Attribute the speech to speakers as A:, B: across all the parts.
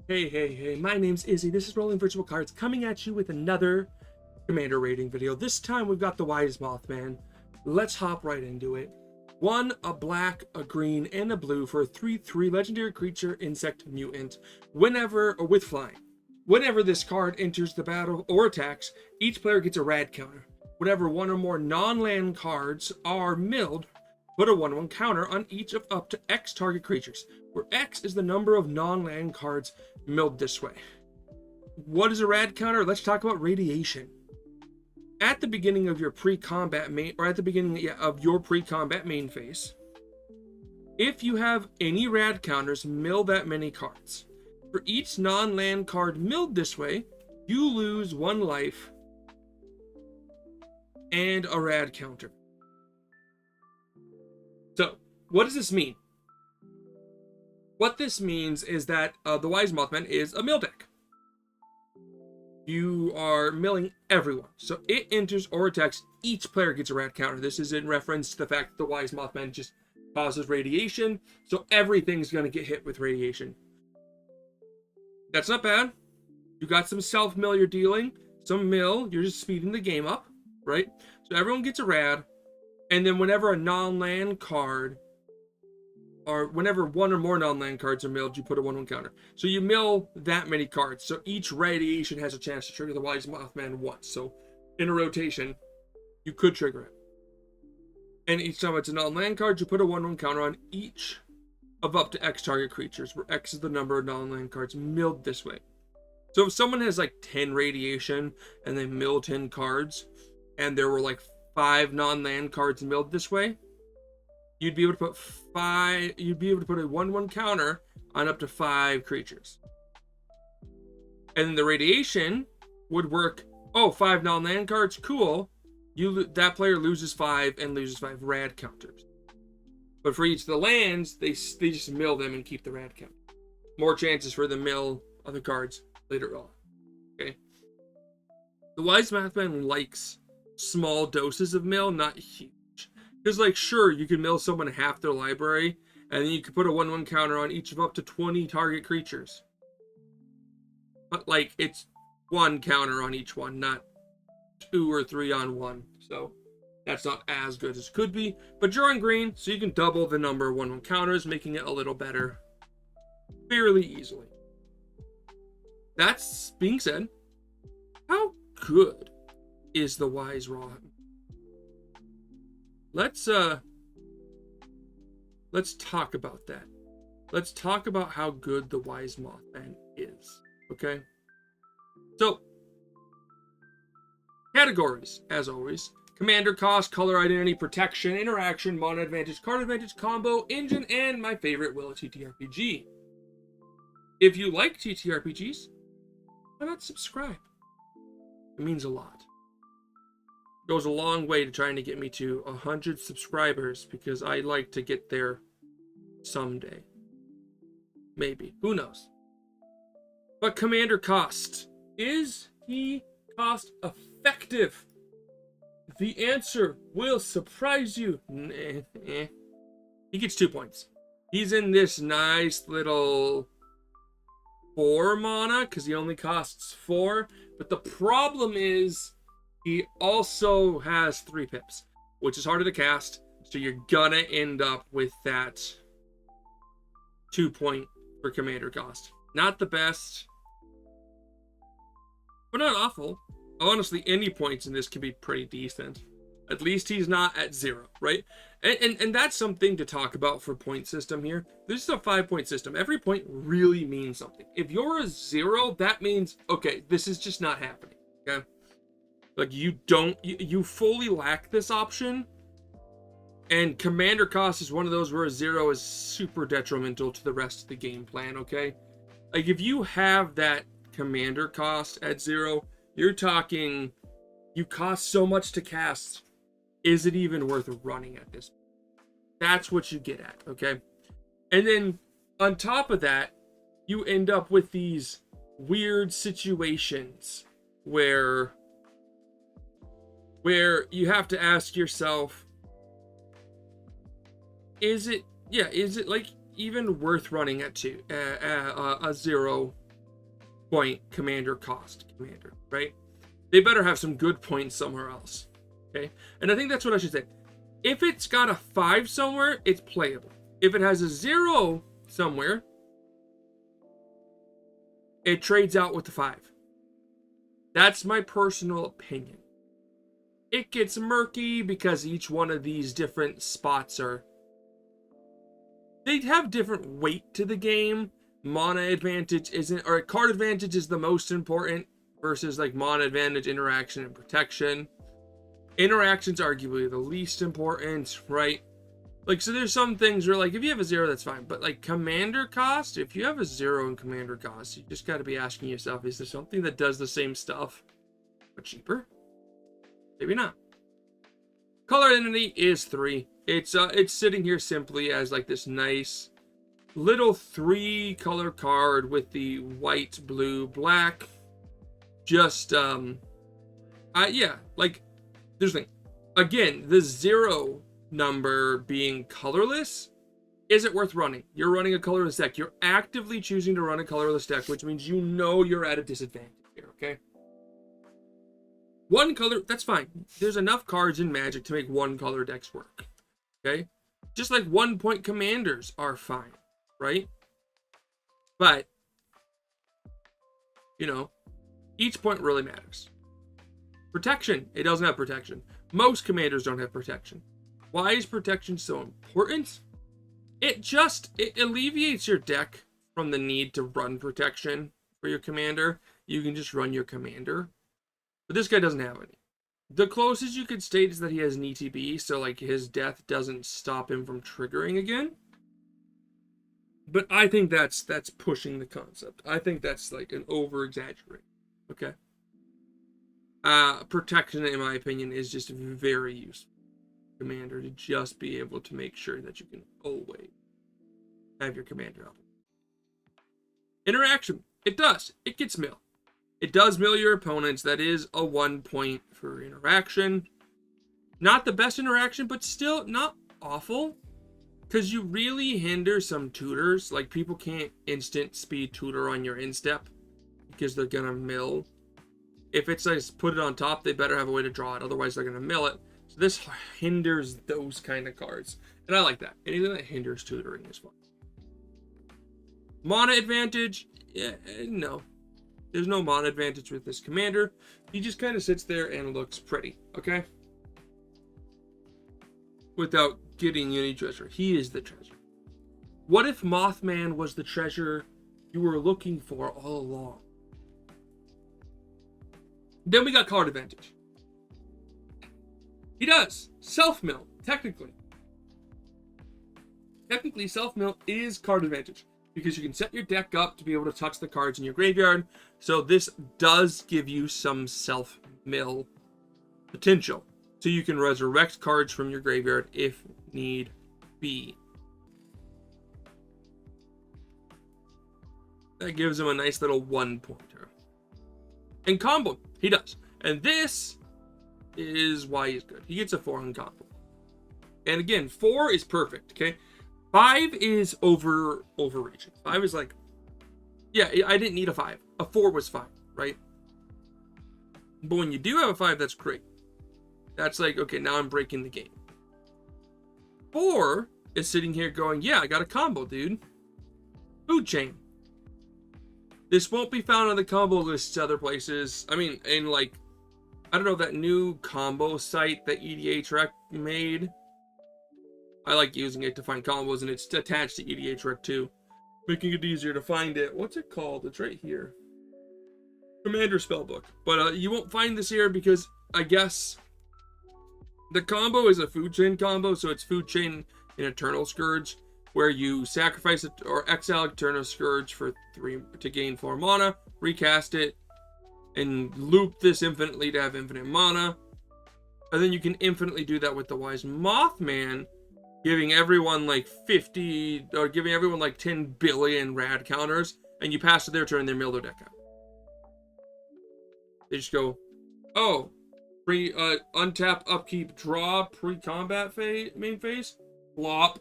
A: Hey, my name's Izzy. This is Rolling Virtual Cards coming at you with another Commander rating video. This time we've got the Wise Mothman. Let's hop right into it. 1, a black, a green, and a blue for a 3/3 legendary creature, insect, mutant. Whenever, or with flying. Whenever this card enters the battle or attacks, each player gets a rad counter. Whenever one or more non-land cards are milled, put a 1/1 counter on each of up to X target creatures, where X is the number of non-land cards milled this way. What is a rad counter? Let's talk about radiation. At the beginning of your pre-combat main, or at the beginning of your pre-combat main phase, if you have any rad counters, mill that many cards. For each non-land card milled this way, you lose 1 life and a rad counter. So, what does this mean? What this means is that the Wise Mothman is a mill deck. You are milling everyone. So it enters or attacks, each player gets a rad counter. This is in reference to the fact that the Wise Mothman just causes radiation, so everything's going to get hit with radiation. That's not bad. You got some self-mill you're dealing, some mill, you're just speeding the game up, right? So everyone gets a rad, and then whenever a non-land card, or whenever one or more non-land cards are milled, you put a 1/1 counter. So you mill that many cards. So each radiation has a chance to trigger the Wise Mothman once. So in a rotation, you could trigger it. And each time it's a non-land card, you put a 1/1 counter on each of up to X target creatures, where X is the number of non-land cards milled this way. So if someone has like 10 radiation and they mill 10 cards, and there were like 5 non-land cards milled this way, you'd be able to put a 1/1 counter on up to 5 creatures. And then the radiation would work, 5 non-land cards, cool. That player loses 5 and loses 5 rad counters. But for each of the lands, they just mill them and keep the rad count. More chances for the mill other cards later on. Okay. The Wise Mothman likes small doses of mill, not huge. Because, like, sure, you can mill someone half their library, and then you can put a 1/1 counter on each of up to 20 target creatures. But, like, it's 1 counter on each one, not 2 or 3 on one. So, that's not as good as it could be. But you're on green, so you can double the number of 1/1 counters, making it a little better fairly easily. That's being said, how good is the Wise Raw? Let's talk about that. Let's talk about how good the Wise Mothman is, okay? So, categories, as always. Commander cost, color identity, protection, interaction, mana advantage, card advantage, combo, engine, and my favorite, will, a TTRPG. If you like TTRPGs, why not subscribe? It means a lot. Goes a long way to trying to get me to 100 subscribers, because I like to get there someday. Maybe. Who knows? But Commander cost. Is he cost effective? The answer will surprise you. He gets 2 points. He's in this nice little 4 mana, because he only costs 4. But the problem is, he also has 3 pips, which is harder to cast, so you're gonna end up with that 2 point for commander cost. Not the best, but not awful. Honestly, any points in this can be pretty decent. At least he's not at 0, right? And that's something to talk about for point system here. This is a 5-point system. Every point really means something. If you're a 0, that means, okay, this is just not happening, okay? Like, you fully lack this option, and commander cost is one of those where a 0 is super detrimental to the rest of the game plan, okay? Like, if you have that commander cost at 0, you're talking, you cost so much to cast, is it even worth running at this point? That's what you get at, okay? And then, on top of that, you end up with these weird situations where you have to ask yourself, is it like even worth running at a 0 point commander cost commander, right? They better have some good points somewhere else. Okay? And I think that's what I should say. If it's got a 5 somewhere, it's playable. If it has a 0 somewhere, it trades out with the 5. That's my personal opinion. It gets murky because each one of these different spots they have different weight to the game. Mana advantage isn't, or card advantage is the most important versus like mana advantage, interaction, and protection. Interaction's arguably the least important, right? Like, so there's some things where, like, if you have a 0, that's fine. But, like, commander cost, if you have a 0 in commander cost, you just got to be asking yourself, is there something that does the same stuff, but cheaper? Maybe not. Color identity is 3. It's sitting here simply as, like, this nice little 3-color card with the white, blue, black. Just, yeah, like, there's the thing. Again, the 0 number being colorless isn't worth running. You're running a colorless deck. You're actively choosing to run a colorless deck, which means you know you're at a disadvantage here, okay? One color, that's fine. There's enough cards in Magic to make one color decks work, okay? Just like 1-point commanders are fine, right? But, you know, each point really matters. Protection, it doesn't have protection. Most commanders don't have protection. Why is protection so important? It alleviates your deck from the need to run protection for your commander. You can just run your commander. But this guy doesn't have any. The closest you could state is that he has an ETB, so like his death doesn't stop him from triggering again. But I think that's pushing the concept. I think that's like an over-exaggerate. Okay? Protection, in my opinion, is just very useful. Commander to just be able to make sure that you can always have your commander up. Interaction. It does. It gets mill. It does mill your opponents. That is a 1 point for interaction. Not the best interaction, but still not awful. Because you really hinder some tutors. Like, people can't instant speed tutor on your instep because they're going to mill. If it's like put it on top, they better have a way to draw it. Otherwise, they're going to mill it. So this hinders those kind of cards. And I like that. Anything that hinders tutoring is fun. Mana advantage? Yeah, no. There's no mana advantage with this commander. He just kind of sits there and looks pretty, okay? Without getting any treasure. He is the treasure. What if Mothman was the treasure you were looking for all along? Then we got card advantage. He does. Self-mill, technically. Technically, self-mill is card advantage. Because you can set your deck up to be able to touch the cards in your graveyard. So this does give you some self-mill potential. So you can resurrect cards from your graveyard if need be. That gives him a nice little 1-pointer. And combo, he does. And this is why he's good. He gets a 4 on combo. And again, 4 is perfect, okay? 5 is overreaching. 5 is like, yeah, I didn't need a 5. A 4 was fine, right? But when you do have a 5, that's great. That's like, okay, now I'm breaking the game. 4 is sitting here going, yeah, I got a combo, dude. Food chain. This won't be found on the combo lists other places. I mean, in like, I don't know, that new combo site that EDH made. I like using it to find combos, and it's attached to EDH Rec 2, making it easier to find it. What's it called? It's right here. Commander Spellbook. But you won't find this here because I guess the combo is a food chain combo, so it's food chain in Eternal Scourge, where you sacrifice it or exile Eternal Scourge for 3 to gain 4 mana, recast it, and loop this infinitely to have infinite mana. And then you can infinitely do that with the Wise Mothman, giving everyone like 50, or giving everyone like 10 billion rad counters, and you pass to their turn, they mill their deck out. They just go, oh, untap, upkeep, draw, pre-combat main phase, flop.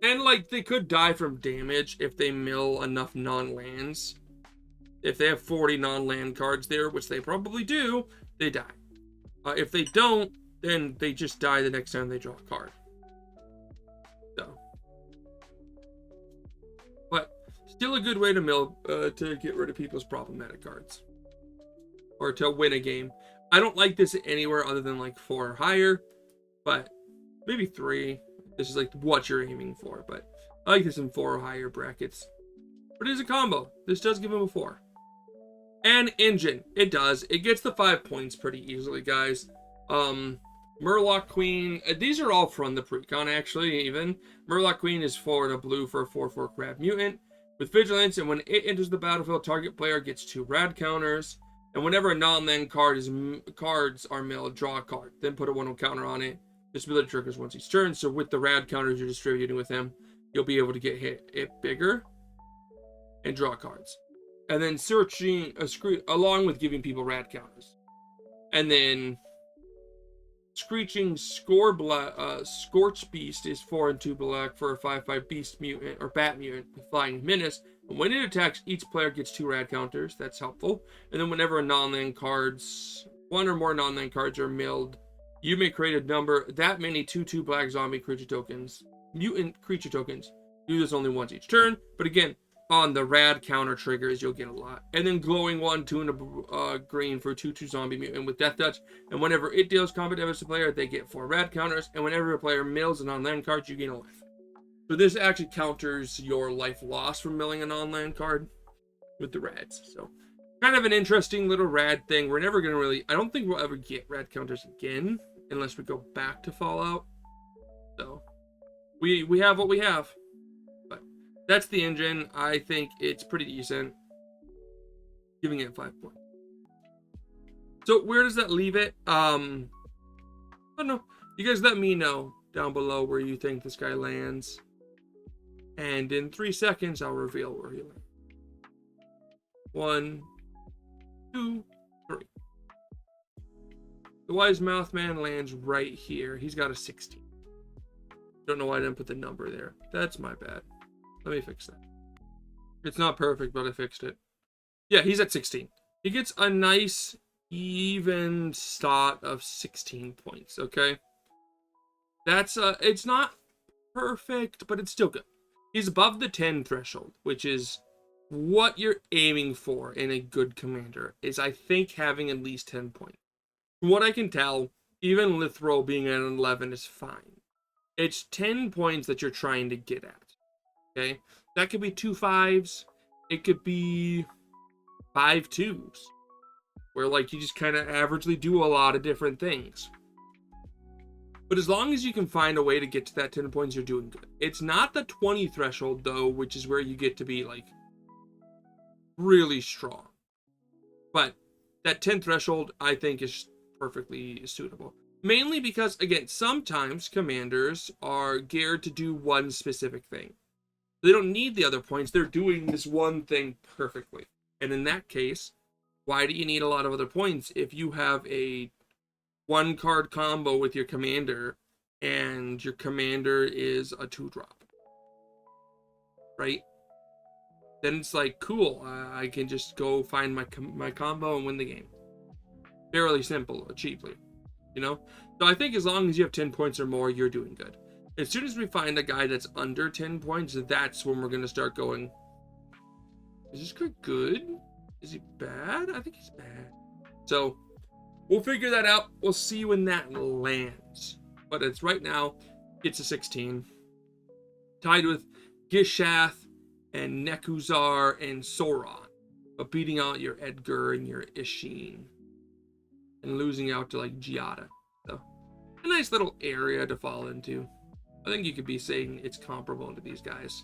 A: And, like, they could die from damage if they mill enough non-lands. If they have 40 non-land cards there, which they probably do, they die. If they don't, then they just die the next time they draw a card. So. But, still a good way to mill, to get rid of people's problematic cards. Or to win a game. I don't like this anywhere other than, like, 4 or higher. But, maybe 3. This is, like, what you're aiming for. But, I like this in 4 or higher brackets. But it is a combo. This does give him a 4. And engine. It does. It gets the 5 points pretty easily, guys. Murloc Queen. These are all from the precon, actually, even. Murloc Queen is 4 and a blue for a 4/4 crab mutant. With Vigilance, and when it enters the battlefield, target player gets 2 rad counters. And whenever a non-land cards are milled, draw a card. Then put a 1/1 counter on it. This ability triggers once each turn. So with the rad counters you're distributing with him, you'll be able to get hit it bigger and draw cards. And then searching a screen along with giving people rad counters. And then Screeching Scorch Beast is 4 and 2 black for a 5/5 beast mutant or bat mutant with flying menace. And when it attacks, each player gets 2 rad counters. That's helpful. And then whenever a non-land cards, 1 or more non-land cards are milled, you may create a number that many 2/2 black zombie creature tokens, mutant creature tokens. Do this only once each turn, but again, on the rad counter triggers, you'll get a lot. And then glowing 1, 2 and a green for 2/2 zombie mutant with death touch. And whenever it deals combat damage to player, they get 4 rad counters. And whenever a player mills a non-land card, you gain a life. So this actually counters your life loss from milling a non-land card with the rads. So kind of an interesting little rad thing. We're never going to really, I don't think we'll ever get rad counters again unless we go back to Fallout. So we have what we have. But that's the engine. I think it's pretty decent. Giving it 5 points. So where does that leave it? I don't know. You guys let me know down below where you think this guy lands. And in 3 seconds, I'll reveal where he lands. 1, 2, 3. The Wise Mothman lands right here. He's got a 16. Don't know why I didn't put the number there. That's my bad. Let me fix that. It's not perfect, but I fixed it. Yeah, he's at 16. He gets a nice, even start of 16 points, okay? That's, it's not perfect, but it's still good. He's above the 10 threshold, which is what you're aiming for in a good commander, is I think having at least 10 points. From what I can tell, even Lathril being at 11 is fine. It's 10 points that you're trying to get at, okay? That could be 2 5s. It could be 5 2s, where like you just kind of averagely do a lot of different things. But as long as you can find a way to get to that 10 points, you're doing good. It's not the 20 threshold, though, which is where you get to be, like, really strong. But that 10 threshold, I think, is perfectly suitable. Mainly because, again, sometimes commanders are geared to do one specific thing. They don't need the other points. They're doing this one thing perfectly. And in that case, why do you need a lot of other points if you have a 1-card combo with your commander and your commander is a 2-drop, right? Then it's like, cool, I can just go find my combo and win the game. Fairly simple, cheaply, you know? So I think as long as you have 10 points or more, you're doing good. As soon as we find a guy that's under 10 points, that's when we're going to start going, is this guy good? Is he bad? I think he's bad. So we'll figure that out. We'll see when that lands. But it's right now, it's a 16. Tied with Gishath and Nekusar and Sauron. But beating out your Edgar and your Isshin. And losing out to like Giada. So a nice little area to fall into. I think you could be saying it's comparable to these guys.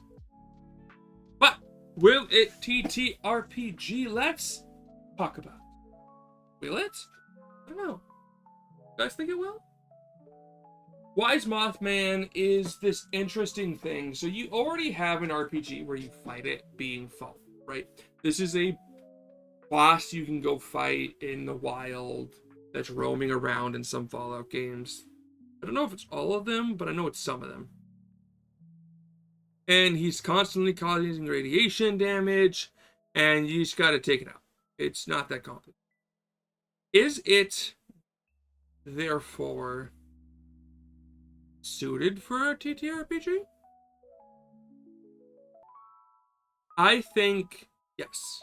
A: But will it TTRPG? Let's talk about it. Will it? I don't know. You guys think it will? Wise Mothman is this interesting thing. So you already have an RPG where you fight it being fallen, right? This is a boss you can go fight in the wild that's roaming around in some Fallout games. I don't know if it's all of them, but I know it's some of them. and he's constantly causing radiation damage, and you just got to take it out. It's not that complicated. Is it therefore suited for a TTRPG? I think yes.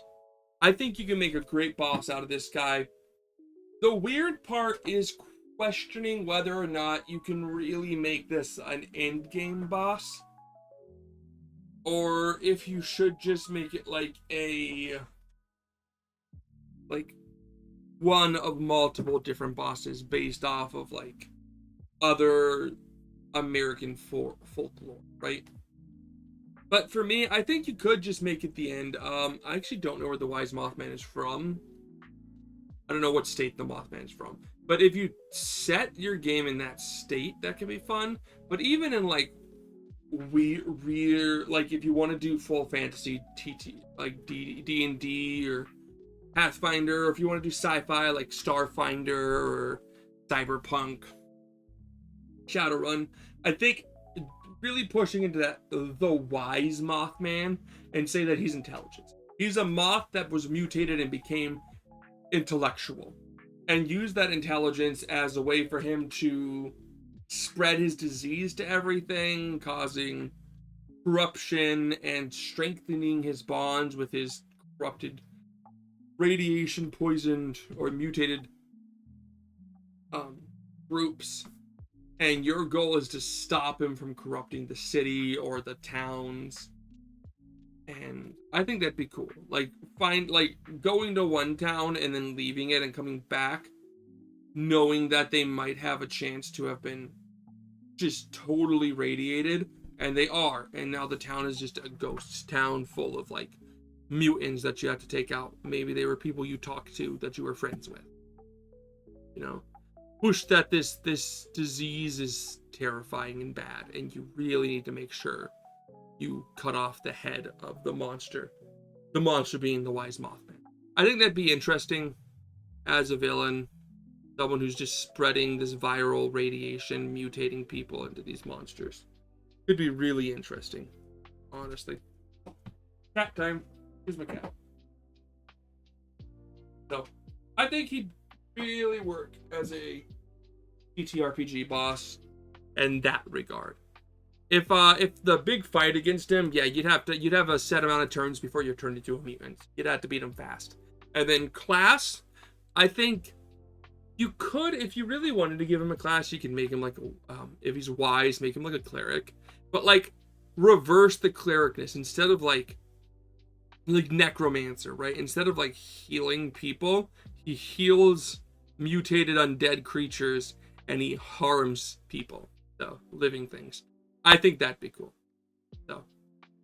A: I think you can make a great boss out of this guy. The weird part is questioning whether or not you can really make this an end game boss, or if you should just make it like one of multiple different bosses based off of like other American folklore, right? But for me, I think you could just make it the end. I actually don't know where the Wise Mothman is from. I don't know what state the Mothman is from. But if you set your game in that state, that can be fun. But even in like like if you want to do full fantasy TT, like D&D or Pathfinder, or if you want to do sci-fi like Starfinder or Cyberpunk, Shadowrun, I think really pushing into that the Wise Mothman and say that he's intelligent. He's a moth that was mutated and became intellectual, and use that intelligence as a way for him to spread his disease to everything, causing corruption and strengthening his bonds with his corrupted, radiation poisoned or mutated groups. And your goal is to stop him from corrupting the city or the towns. And I think that'd be cool. Like, going to one town and then leaving it and coming back, knowing that they might have a chance to have been just totally radiated. And they are. And now the town is just a ghost town full of, like, mutants that you have to take out. Maybe they were people you talked to that you were friends with. You know? Push that this disease is terrifying and bad, and you really need to make sure you cut off the head of the monster being the Wise Mothman. I think that'd be interesting as a villain, someone who's just spreading this viral radiation, mutating people into these monsters. Could be really interesting, honestly. Cat time. Here's my cat. So I think he'd really work as a TTRPG boss in that regard. If the big fight against him, yeah, you'd have a set amount of turns before you're turned into a mutant. You'd have to beat him fast. And then class, I think you could, if you really wanted to give him a class, you can make him like if he's wise, make him like a cleric, but like reverse the clericness. Instead of like necromancer, right? Instead of like healing people, he heals mutated undead creatures and he harms people, so living things. I think that'd be cool. So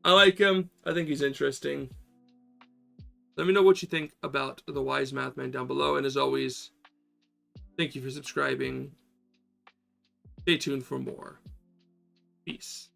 A: I like him. I think he's interesting. Let me know what you think about the Wise Mothman down below, and as always, thank you for subscribing. Stay tuned for more. Peace.